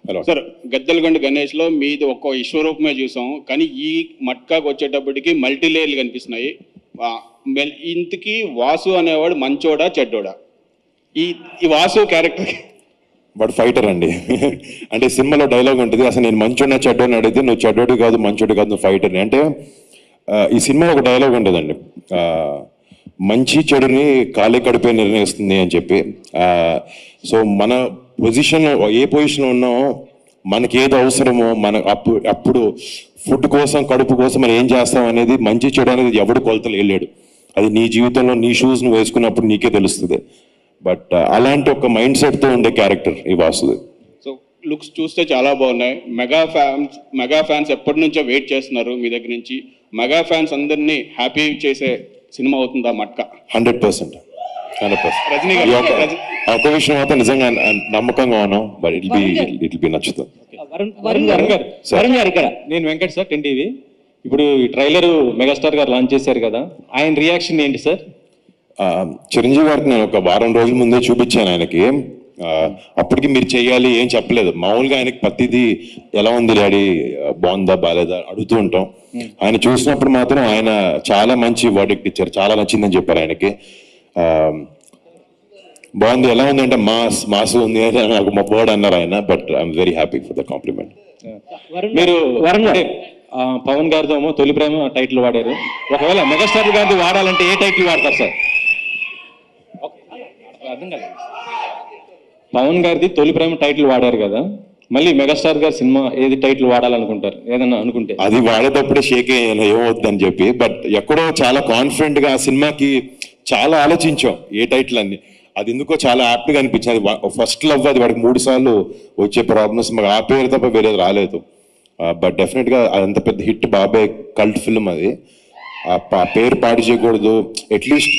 Hello sir, గద్దెలగొండ గణేష్లో మీది ఒక్క విశ్వరూపమే చూసాం, కానీ ఈ మట్కాకు వచ్చేటప్పటికి మల్టీ లేయర్లు కనిపిస్తున్నాయి. ఇంతకీ వాసు అనేవాడు మంచోడా చెడ్డోడా? ఈ వాసు క్యారెక్టర్ వాడు ఫైటర్ అండి. అంటే సినిమాలో డైలాగ్ ఉంటుంది, అసలు నేను మంచోడినా చెడ్డోని అడిగితే నువ్వు చెడ్డోడు కాదు మంచోడు కాదు నువ్వు ఫైటర్ని. అంటే ఈ సినిమా ఒక డైలాగ్ ఉంటుందండి, మంచి చెడుని కాలే కడిపే నిర్ణయిస్తుంది అని చెప్పి. సో మన పొజిషన్ ఏ పొజిషన్లో ఉన్నామో మనకి ఏది అవసరమో మన అప్పుడు ఫుడ్ కోసం కడుపు కోసం మనం ఏం చేస్తాం అనేది, మంచి చెడు అనేది ఎవడు కొలతలు వెళ్ళాడు. అది నీ జీవితంలో నీ షూస్ నువ్వు వేసుకున్నప్పుడు నీకే తెలుస్తుంది. బట్ అలాంటి ఒక మైండ్ సెట్తో ఉండే క్యారెక్టర్ ఈ వాసుదేవ్. సో లుక్స్ చూస్తే చాలా బాగున్నాయి. మెగా ఫ్యాన్స్ ఎప్పటి నుంచో వెయిట్ చేస్తున్నారు మీ దగ్గర నుంచి. మెగా ఫ్యాన్స్ అందరినీ హ్యాపీ చేసే సినిమా అవుతుందా మట్కా? 100%. రజనీ ఒక విషయం అయితే నిజంగా నమ్మకంగా ఉన్నాం, బట్ ఇట్ బి నచ్చుతుంది. వరుణ్ గారు ఇక్కడ నేను వెంకట్ సార్ 10 టీవీ. ఇప్పుడు ఈ ట్రైలర్ మెగాస్టార్ గారు లాంచ్ చేశారు కదా, ఆయన రియాక్షన్ ఏంటి సార్? చిరంజీవి గారికి నేను ఒక వారం రోజుల ముందే చూపించాను ఆయనకి. అప్పటికి మీరు చెయ్యాలి ఏం చెప్పలేదు, మామూలుగా ఆయనకి ప్రతిదీ ఎలా ఉంది డాడీ, బాగుందా బాగాలేదా అడుగుతూ ఉంటాం. ఆయన చూసినప్పుడు మాత్రం ఆయన చాలా మంచి వర్డిక్ట్ ఇచ్చారు, చాలా నచ్చిందని చెప్పారు ఆయనకి. బాగుంది, ఎలా ఉంది అంటే మాస్ ఉంది అని నాకు మా వర్డ్ అన్నారు ఆయన. But I'm very happy for the complement. మీరు పవన్ గారితో తొలి ప్రేమ టైటిల్ వాడారు, ఒకవేళ మెగాస్టార్ గారిది వాడాలంటే ఏ టైటిల్ వాడతారు సార్? అర్థం కాదు. పవన్ గారిది తొలి ప్రేమ టైటిల్ వాడారు కదా, మళ్ళీ మెగాస్టార్ గారి సినిమా ఏది టైటిల్ వాడాలనుకుంటారు ఏదన్నా అనుకుంటే? అది వాడేటప్పుడే షేక్ అయ్యాను ఏమవుతుందని చెప్పి. బట్ ఎక్కడో చాలా కాన్ఫిడెంట్ గా ఆ సినిమాకి చాలా ఆలోచించాం ఏ టైటిల్ అని. అది ఎందుకో చాలా యాప్ట్గా అనిపించింది. ఫస్ట్ లవ్ అది వాడికి 3 సార్లు వచ్చే ప్రాబ్లమ్స్ మాకు ఆ పేరు తప్ప వేరేది రాలేదు. బట్ డెఫినెట్గా అంత పెద్ద హిట్ బాబాయ్ కల్ట్ ఫిల్మ్ అది. ఆ పేరు పాడు చేయకూడదు, అట్లీస్ట్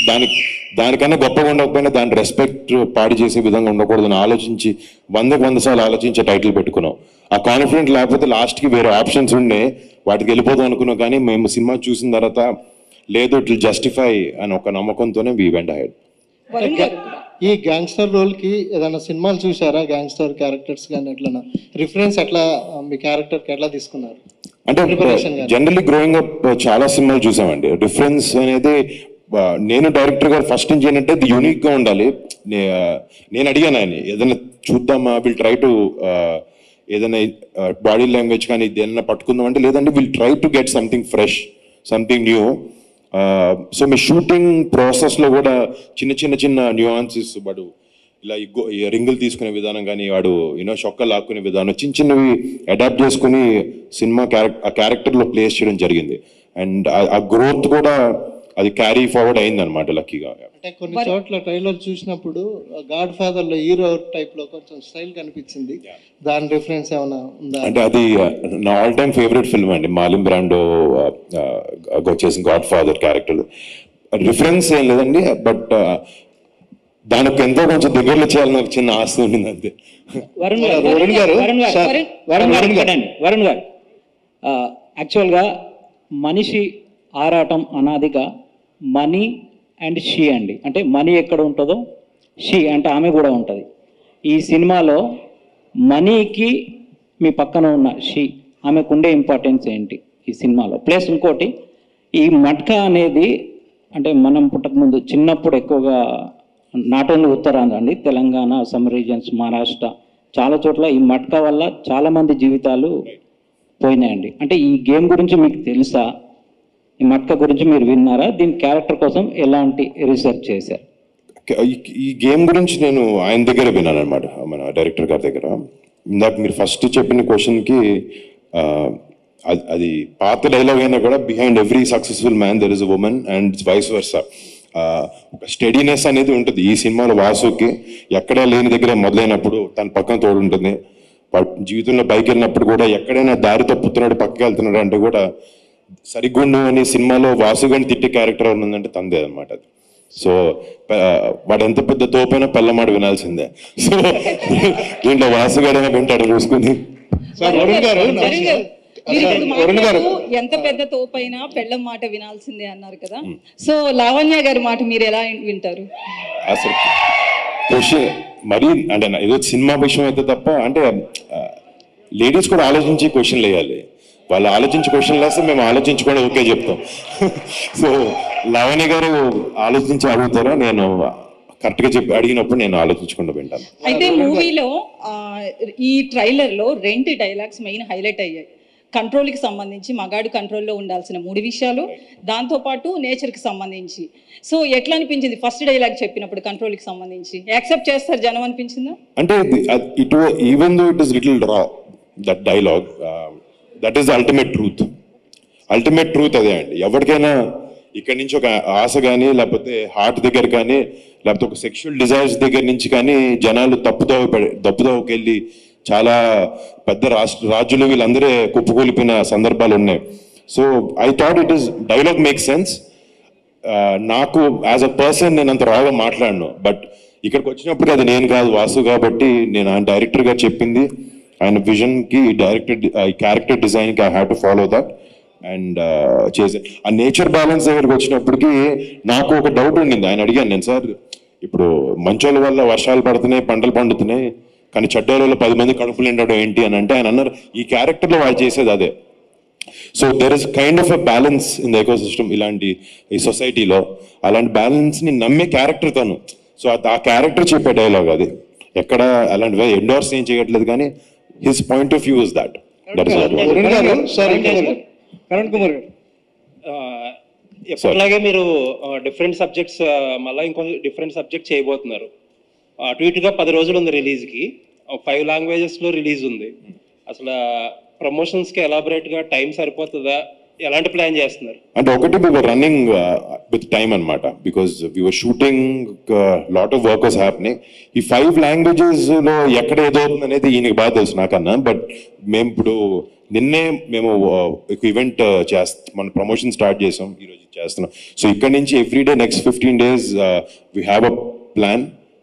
దానికన్నా గొప్పగా ఉండకపోయినా దాని రెస్పెక్ట్ పాడు చేసే విధంగా ఉండకూడదు అని ఆలోచించి 100 సార్లు ఆలోచించే టైటిల్ పెట్టుకున్నాం. ఆ కాన్ఫిడెంట్ లేకపోతే లాస్ట్కి వేరే ఆప్షన్స్ ఉండే వాటికి వెళ్ళిపోదాం అనుకున్నాం. కానీ మేము సినిమా చూసిన తర్వాత లేదు, ఇట్ విల్ జస్టిఫై అని ఒక నమ్మకంతోనే వీ వెంట్ అహెడ్. ఈ గ్యాంగ్స్టర్ రోల్కి ఏదైనా సినిమాలు చూసారా? గ్యాంగ్స్టర్ క్యారెక్టర్స్ కానీ ఎట్లా రిఫరెన్స్ ఎట్లా మీ క్యారెక్టర్కి ఎట్లా తీసుకున్నారు? అంటే జనరల్లీ గ్రోయింగ్ అప్ చాలా సినిమాలు చూసామండి. డిఫరెన్స్ అనేది నేను డైరెక్టర్ గారు ఫస్ట్ నుంచి ఏంటంటే ఇది యూనిక్గా ఉండాలి. నేను అడిగాను ఆయన ఏదైనా చూద్దామా, విల్ ట్రై టు ఏదైనా బాడీ లాంగ్వేజ్ కానీ ఏదైనా పట్టుకుందాం అంటే లేదంటే will try to get something fresh, something new. So me shooting ప్రాసెస్లో కూడా చిన్న న్యూఆన్సెస్, వాడు ఇలా రింగులు తీసుకునే విధానం కానీ వాడు షొక్క లాక్కునే విధానం చిన్నవి అడాప్ట్ చేసుకుని సినిమా ఆ క్యారెక్టర్లో ప్లేస్ చేయడం జరిగింది. అండ్ ఆ గ్రోత్ కూడా అది క్యారీ ఫార్వర్డ్ అయింది అనమాట లక్కీగా. అంటే కొన్ని చోట్ల ట్రైలర్ చూసినప్పుడు గాడ్ ఫాదర్ లో హీరో టైప్ లో కొంచెం స్టైల్ కనిపించింది, దాని రిఫరెన్స్ ఏమైనా ఉందా? అంటే అది నా ఆల్ టైమ్ ఫేవరెట్ ఫిల్మ్ అండి, మార్లిన్ బ్రాండో వచ్చేసి గాడ్ ఫాదర్ క్యారెక్టర్. రిఫరెన్స్ ఏం లేదండి, బట్ దానికి ఎంతో కొంచెం దగ్గరలో చేయాలని ఒక చిన్న ఆశ ఉండింది అంతే. వరుణ్ గారు యాక్చువల్గా మనిషి ఆరాటం అనాదిగా మనీ అండ్ షీ అండి. అంటే మనీ ఎక్కడ ఉంటుందో షీ అంటే ఆమె కూడా ఉంటుంది. ఈ సినిమాలో మనీకి మీ పక్కన ఉన్న షీ ఆమెకు ఉండే ఇంపార్టెన్స్ ఏంటి ఈ సినిమాలో? ప్లస్ ఇంకోటి, ఈ మట్కా అనేది అంటే మనం పుట్టకముందు చిన్నప్పుడు ఎక్కువగా నాట్ ఓన్లీ ఉత్తరాంధ్ర అండి, తెలంగాణ, సమ్ రీజన్స్, మహారాష్ట్ర చాలా చోట్ల ఈ మట్కా వల్ల చాలామంది జీవితాలు పోయినాయండి. అంటే ఈ గేమ్ గురించి మీకు తెలుసా? ఈ మట్కా గురించి మీరు విన్నారా? దీని క్యారెక్టర్ కోసం ఎలాంటి రీసెర్చ్ చేశారు? ఈ గేమ్ గురించి నేను ఆయన దగ్గర విన్నాను అనమాట, మన డైరెక్టర్ గారి దగ్గర. ఇందాక మీరు ఫస్ట్ చెప్పిన క్వశ్చన్కి అది పాత డైలాగ్ అయినా కూడా behind every successful man there is a woman and vice versa. ఒక స్టెడీనెస్ అనేది ఉంటుంది ఈ సినిమాలో. వాసుకి ఎక్కడా లేని దగ్గర మొదలైనప్పుడు తన పక్కన తోడు ఉంటుంది. జీవితంలో పైకి వెళ్ళినప్పుడు కూడా ఎక్కడైనా దారి తప్పుతున్నాడు పక్కకి వెళ్తున్నాడు అంటే కూడా సరిగ్గుండు అని సినిమాలో వాసుగాని తిట్టే క్యారెక్టర్ ఉందంటే తందే అనమాట అది. సో వాడు ఎంత పెద్ద తోపైనా పెళ్ళమాడు వినాల్సిందే. సో దీంట్లో వాసుగాడైనా వింటాడు చూసుకుని. ఎంత పెద్ద తోపైనా పెళ్ళం మాట వినాల్సిందే అన్నారు కదా, సో లావణ్య గారి మాట మీరు ఎలా వింటారు? అసలు మరి అంటే ఏదో సినిమా విషయం అయితే తప్ప అంటే లేడీస్ కూడా ఆలోచించి క్వశ్చన్లు వేయాలి. వాళ్ళు ఆలోచించి క్వశ్చన్లు వేస్తే మేము ఆలోచించుకొని ఓకే చెప్తాం. సో లావణ్య గారు ఆలోచించి అడుగుతారో నేను కరెక్ట్గా అడిగినప్పుడు నేను ఆలోచించకుండా వింటాను. అయితే మూవీలో ఈ ట్రైలర్లో 2 డైలాగ్స్ మెయిన్ హైలైట్ అయ్యాయి. కంట్రోల్కి సంబంధించి మగాడు కంట్రోల్లో ఉండాల్సిన 3 విషయాలు, దాంతోపాటు నేచర్కి సంబంధించి. సో ఎట్లా అనిపించింది ఫస్ట్ డైలాగ్ చెప్పినప్పుడు కంట్రోల్కి సంబంధించి? యాక్సెప్ట్ చేస్తారు జనం అనిపించిందా? అంటే it even though it is little raw that dialogue, that is the ultimate truth అదే అండి. ఎవరికైనా ఇక్కడి నుంచి ఒక ఆశ కానీ, లేకపోతే హార్ట్ దగ్గర కానీ, లేకపోతే ఒక సెక్షువల్ డిజైర్స్ దగ్గర నుంచి కానీ జనాలు తప్పుదోవకి వెళ్ళి చాలా పెద్ద రాజులు వీళ్ళందరే కుప్పకూలిపోయిన సందర్భాలు ఉన్నాయి. So I thought it is dialogue make sense. నాకు యాజ్ అ పర్సన్ నేను అంత రాగా మాట్లాడను, బట్ ఇక్కడికి వచ్చినప్పుడు అది నేను కాదు, వాసు కాబట్టి నేను ఆయన డైరెక్టర్ గా చెప్పింది, ఆయన విజన్ కి క్యారెక్టర్ డిజైన్ కి I have to follow that and చేసే. ఆ నేచర్ బ్యాలెన్స్ దగ్గరికి వచ్చినప్పటికీ నాకు ఒక డౌట్ ఉండింది. ఆయన అడిగాను నేను, సార్ ఇప్పుడు మంచోళ్ళ వల్ల వర్షాలు పడుతున్నాయి, పంటలు పండుతున్నాయి, కానీ చెడ్డోళ్ళలో 10 మంది కడుపులు నిండడం ఏంటి అని అంటే ఆయన అన్నారు ఈ క్యారెక్టర్లో వాళ్ళు చేసేది అదే. So there is kind of a balance in the eco system. ఇలాంటి ఈ సొసైటీలో అలాంటి బ్యాలెన్స్ ని నమ్మే క్యారెక్టర్ తను. సో ఆ క్యారెక్టర్ చెప్పే డైలాగ్ అది. ఎక్కడ అలాంటివి ఎండోర్స్ ఏం చేయట్లేదు, కానీ his point of view is that. That is Karan Kumar garu ఎప్పటిలాగే మీరు డిఫరెంట్ సబ్జెక్ట్స్ మళ్ళీ ఇంకో డిఫరెంట్ సబ్జెక్ట్ చేయబోతున్నారు. అటు ఇటుగా 10 రోజులు ఉంది రిలీజ్కి, 5 లాంగ్వేజెస్లో రిలీజ్ ఉంది. అసలు ప్రమోషన్స్కి ఎలాబరేట్గా టైం సరిపోతుందా, ఎలాంటి ప్లాన్ చేస్తున్నారు? అంటే ఒకటి we were running with time అన్నమాట, because we were shooting lot of work was happening. ఈ 5 languages లో ఎక్కడ ఏదవుతుంది అనేది ఈయనకి బాగా తెలుసు నాకన్నా. బట్ మేము ఇప్పుడు నిన్నే మేము ఒక ఈవెంట్ మన ప్రమోషన్ స్టార్ట్ చేసాం, ఈరోజు చేస్తున్నాం. సో ఇక్కడ నుంచి everyday next 15 days we have a plan.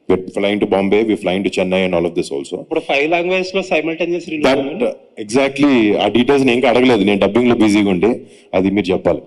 We're flying to Bombay, we're flying to Chennai and all of this also. ఇప్పుడు 5 లాంగ్వేజెస్ లో సైమల్టేనియస్ రిలీజ్ దట్ ఎగ్జాక్ట్లీ ఆ డీటెయిల్స్ నేను ఇంకా అడగలేదు, నేను డబ్బింగ్ లో బిజీగా ఉండి, అది మీరు చెప్పాలి.